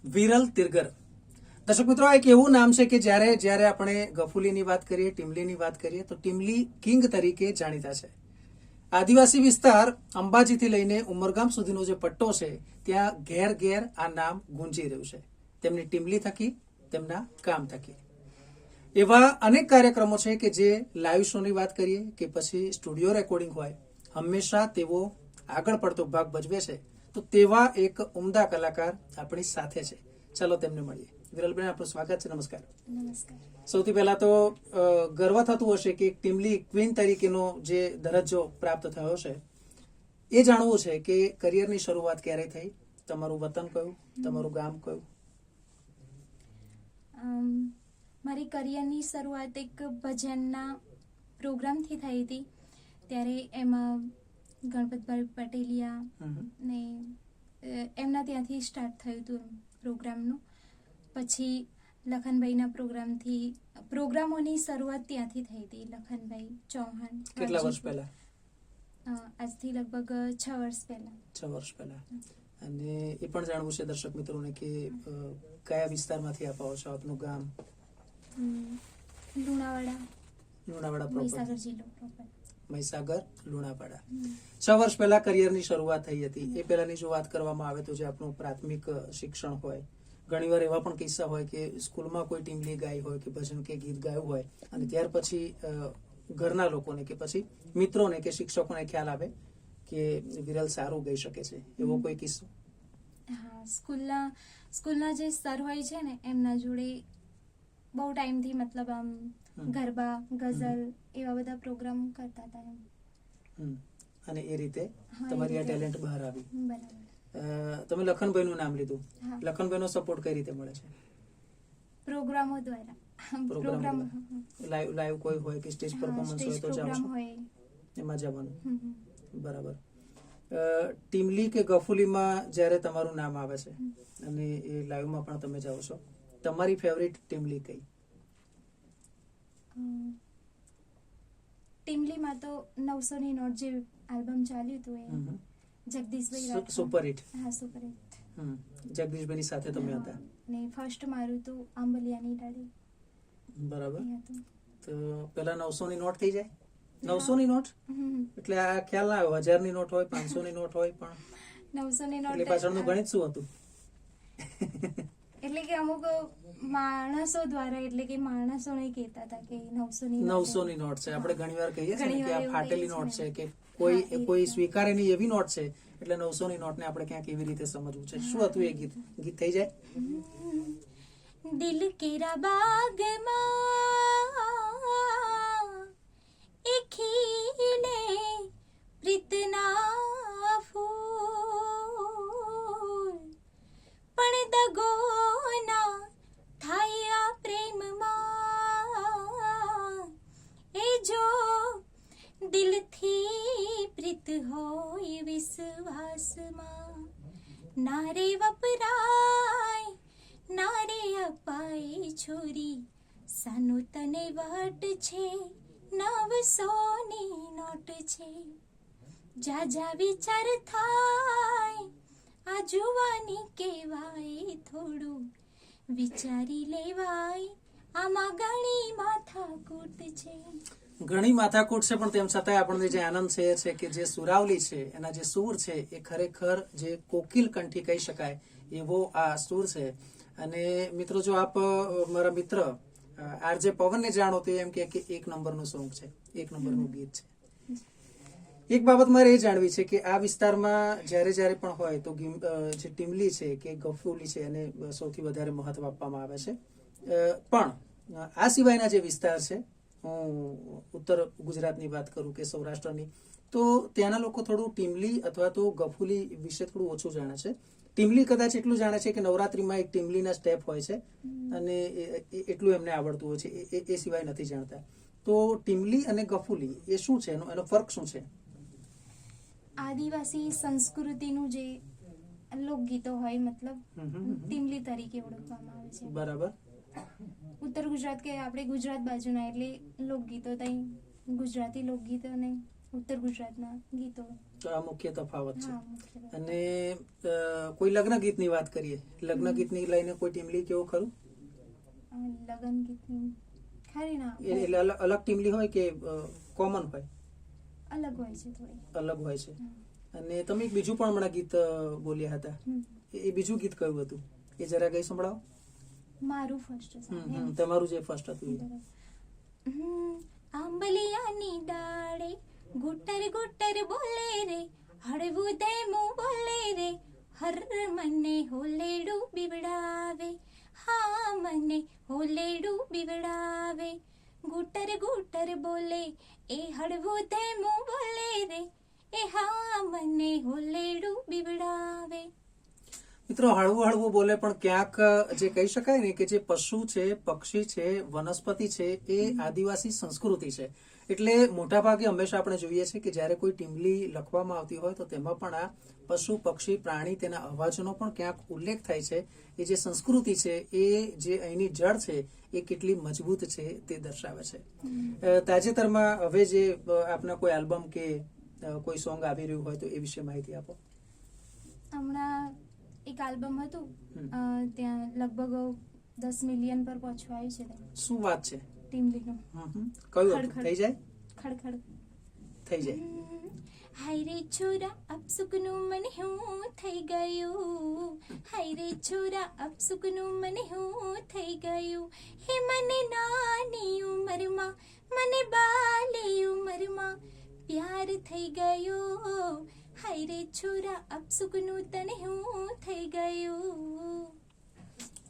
વિરલ તિરગર. દર્શક મિત્રો, એક એવું નામ છે કે જ્યારે આપણે ગફુલીની વાત કરીએ, ટીમલીની વાત કરીએ તો ટીમલી કિંગ તરીકે જાણીતા છે. આદિવાસી વિસ્તાર અંબાજીથી લઈને ઉમરગામ સુધીનો જે પટ્ટો છે ત્યાં ઘેર ઘેર આ નામ ગુંજી રહ્યું છે, તેમની ટીમલી થકી, તેમના કામ થકી. એવા અનેક કાર્યક્રમો છે કે જે લાઈવ શોની વાત કરીએ કે પછી સ્ટુડિયો રેકોર્ડિંગ હોય, હંમેશા તેઓ આગળ પડતો ભાગ ભજવે છે. તો તેવા એક ઉમદા કલાકાર આપણી સાથે છે. ચાલો તેમને મળીએ. વિરલબેન, આપનું સ્વાગત છે. નમસ્કાર. નમસ્કાર. સૌથી પહેલા તો ગર્વ થતું હશે કે ટીમલી ક્વીન તરીકેનો જે દરજ્જો પ્રાપ્ત થયો છે એ જાણવું છે કે કરિયરની શરૂઆત ક્યારે થઈ, તમારું વતન કયું, તમારું ગામ કયું? મારી કરિયરની શરૂઆત એક ભજનના પ્રોગ્રામથી થઈ હતી. ત્યારે એમાં ગણપતભાઈ પટેલિયા ને એમના ત્યાંથી સ્ટાર્ટ થયું હતું પ્રોગ્રામનું. પછી લખનભાઈના પ્રોગ્રામોની શરૂઆત ત્યાંથી થઈ હતી. લખનભાઈ ચૌહાણ. કેટલા વર્ષ પહેલા? આજથી લગભગ 6 વર્ષ પહેલા. 6 વર્ષ પહેલા. અને એ પણ જાણવું છે દર્શક મિત્રોને કે કયા વિસ્તારમાંથી આપ આવો છો, આપનું ગામ? લુણાવાડા, મહીસાગર જિલ્લો પ્રોપર. મહીસાગર, લુણાવાડા. 6 વર્ષ પહેલા કરિયરની શરૂઆત થઈ હતી. એ પહેલાની જો વાત કરવામાં આવે તો જે આપણું પ્રાથમિક શિક્ષણ હોય, ઘણીવાર એવા પણ કિસ્સા હોય કે સ્કૂલમાં કોઈ ટીમલી ગાઈ હોય કે ભજન કે ગીત ગાયું હોય અને ત્યાર પછી ઘરના લોકોને કે પછી મિત્રોને કે શિક્ષકોને ખ્યાલ આવે કે વિરલ સારું ગાઈ શકે છે. એવો કોઈ કિસ્સો? હા, સ્કૂલના જે સર હોય છે ને એમના જોડે બહુ ટાઈમથી મતલબ આમ ગરબા, ગઝલ એવા બધા પ્રોગ્રામ કરતા હતા એમ. અને એ રીતે તમારી આ ટેલેન્ટ બહાર આવી. બરાબર. તમે લખનભાઈનું નામ લીધું. લખનભાઈનો સપોર્ટ કઈ રીતે મળે છે? પ્રોગ્રામો દ્વારા. લાઈવ કોઈ હોય કે સ્ટેજ પરફોર્મન્સ હોય તો જાવ છો, હોય એમાં જવાનું. બરાબર. ટીમલી કે ગફુલીમાં જ્યારે તમારું નામ આવે છે અને એ લાઈવમાં પણ તમે જાઓ છો, તમારી ફેવરિટ ટીમલી કઈ? ટીમલીમાં તો 900 ની નોટ જે આલ્બમ ચાલ્યું હતું એ જગદીશભાઈ સુપરહિટ. હા, સુપરહિટ. જગદીશભાઈની સાથે તમે હતા. ને ફર્સ્ટ મારું તો આંબલિયાની ડાળી. બરાબર. તો પેલા 900 ની નોટ થઈ જાય. 900 ની નોટ એટલે આ ખ્યાલ ના આવ્યો. 1000 ની નોટ હોય, 500 ની નોટ હોય, પણ 900 ની નોટ એટલે પાછળનું ગણિત શું હતું? એટલે કે અમુક માણસો દ્વારા, એટલે કે માણસોને કહેતા હતા કે 900 ની નોટ છે. આપણે ઘણીવાર કહીએ છીએ કે આ ફાટેલી નોટ છે કે કોઈ સ્વીકારે નહીં એવી નોટ છે, એટલે 900 ની નોટને આપણે ક્યાંક એવી રીતે સમજવું છે. શું હતું એ ગીત? ગીત થઈ જાય. દિલ કેરા બાગમાં એક ખીલે પ્રીતના ફૂલ, પણ દગો ના થાય આ પ્રેમમાં. એ જો દિલથી પ્રીત હોય વિશ્વાસમાં, નારે વપરાય નારે અપાય છોરી, સાનો તને વાટ છે 900 ની નોટ છે. જાજા વિચાર થાય આ જુવાની કહેવાય, થોડું વિચારી લેવાય, આમાં ઘણી માથાકૂટ છે. ઘણી માથાકૂટ છે, પણ તેમ છતાં આપણને જે આનંદ છે એ છે કે જે સુરાવલી છે, એના જે સૂર છે એ ખરેખર જે કોકિલ કંઠી કહી શકાય એવો આ સૂર છે. અને મિત્રો, જો આપ મારા મિત્ર આરજે પવનને જાણો તો એમ કે 1 નંબરનું સોંગ છે, 1 નંબરનું ગીત છે. એક બાબત મારે એ જાણવી છે કે આ વિસ્તારમાં જ્યારે પણ હોય તો જે ટીમલી છે કે ગફુલી છે એને સૌથી વધારે મહત્વ આપવામાં આવે છે. પણ આ સિવાયના જે વિસ્તાર છે, હું ઉત્તર ગુજરાતની વાત કરું કે સૌરાષ્ટ્રની, તો ત્યાંના લોકો થોડું ટીમલી અથવા તો ગફુલી વિશે થોડું ઓછું જાણે છે. ટીમલી કદાચ એટલું જાણે છે કે નવરાત્રીમાં એક ટીમલીના સ્ટેપ હોય છે અને એટલું એમને આવડતું હોય છે, એ સિવાય નથી જાણતા. તો ટીમલી અને ગફુલી એ શું છે, એનો ફરક શું છે? આદિવાસી સંસ્કૃતિનું જે લોકગીતો હોય, મતલબ ટીમલી તરીકે ઓળખવામાં આવે છે. બરાબર. ઉત્તર ગુજરાત કે આપણે ગુજરાત બાજુના, એટલે લોકગીતો ત્યાં ગુજરાતી લોકગીતો ને ઉત્તર ગુજરાતના ગીતો. તો આ મુખ્ય તફાવત છે. હા, મુખ્ય. અને કોઈ લગ્ન ગીતની વાત કરીએ, લગ્ન ગીતની લઈને કોઈ ટીમલી કેવું ખરું? લગન ગીતની ખરી ના એટલે અલગ ટીમલી હોય કે કોમન હોય? અલગ હોય છે થોડી. અલગ હોય છે. હમ. અને તમે એક બીજું પણ હમણાં ગીત બોલ્યા હતા, હમ. એ બીજું ગીત કયું હતું એ જરા કઈ સંભળાવો. મારું ફર્સ્ટ તમારું જે ફર્સ્ટ હતું એ. આંબલિયાની ડાળે ગુટર ગુટર બોલે રે, હળવું દેમું બોલે રે, હર મને હોલેડું બીવડાવે, હા મને હોલેડું બીવડાવે, ગુટર ગુટર બોલે એ હળવું દેમું બોલે રે, એ હા મને હોલેડું બીવડાવે. મિત્રો, હળવું હળવું બોલે પણ ક્યાંક જે કહી શકાય ને કે જે પશુ છે, પક્ષી છે, વનસ્પતિ છે, એ આદિવાસી સંસ્કૃતિ છે. એટલે મોટા ભાગે હંમેશા આપણે જોઈએ છે કે જ્યારે કોઈ ટીમલી લખવામાં આવતી હોય તો તેમાં પણ આ પશુ, પક્ષી, પ્રાણી, તેના અવાજનો પણ ક્યાંક ઉલ્લેખ થાય છે. એ જે સંસ્કૃતિ છે, એ જે અહીંની જડ છે એ કેટલી મજબૂત છે તે દર્શાવે છે. તાજેતરમાં હવે જે આપના કોઈ આલ્બમ કે કોઈ સોંગ આવી રહ્યું હોય તો એ વિશે માહિતી આપો. હમણાં એક આલ્બમ હતું, ત્યાં લગભગ 10 મિલિયન પર પહોંચવા આવ્યું છે. શું વાત છે? ટીમલીનું કયું હતું? થઈ જાય ખડખડ થઈ જાય. હાય રે છોરા અપસુકનું મને હું થઈ ગયું, હાય રે છોરા અપસુકનું મને હું થઈ ગયું, હે મને નાની ઉંમરમાં, મને બાલી ઉંમરમાં પ્યાર થઈ ગયો, હાય રે છોરા અપસુકનું તને હું થઈ ગયું.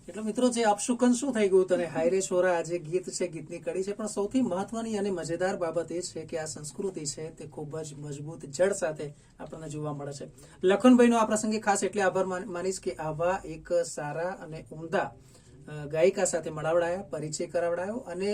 એટલે મિત્રો, જે અપશુકન શું થઈ ગયું તને, હાયરે છોરા, આ જે ગીત છે, ગીતની કડી છે, પણ સૌથી મહત્વની અને મજેદાર બાબત એ છે કે આ સંસ્કૃતિ છે તે ખૂબ જ મજબૂત જડ સાથે આપણને જોવા મળે છે. લખનભાઈનો આ પ્રસંગે ખાસ એટલે આભાર માનીશ કે આવા એક સારા અને ઉમદા ગાયિકા સાથે મળાવડાયા, પરિચય કરાવડાયો, અને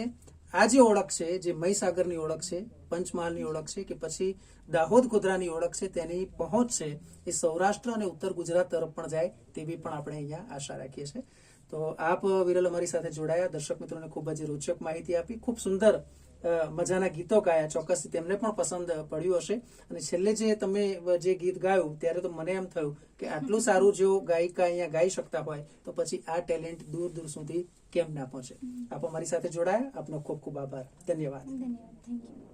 આ જે ઓળખ છે, જે મહીસાગરની ઓળખ છે, પંચમહાલની ઓળખ છે, કે પછી દાહોદ ગોધરાની ઓળખ છે, તેની પહોંચ છે એ સૌરાષ્ટ્ર અને ઉત્તર ગુજરાત તરફ પણ જાય તેવી પણ આપણે અહીંયા આશા રાખીએ છીએ. તો આપ વિરલ અમારી સાથે જોડાયા, દર્શક મિત્રોને ખૂબ જ રોચક માહિતી આપી, ખૂબ સુંદર મજાના ગીતો ગાયા, ચોક્કસથી તેમને પણ પસંદ પડ્યું હશે. અને છેલ્લે જે તમે જે ગીત ગાયું ત્યારે તો મને એમ થયું કે આટલું સારું જો ગાયિકા અહીંયા ગાઈ શકતા હોય તો પછી આ ટેલેન્ટ દૂર દૂર સુધી કેમ ના પહોંચે. આપ અમારી સાથે જોડાયા, આપનો ખૂબ ખૂબ આભાર. ધન્યવાદ. ધન્યવાદ. Thank you.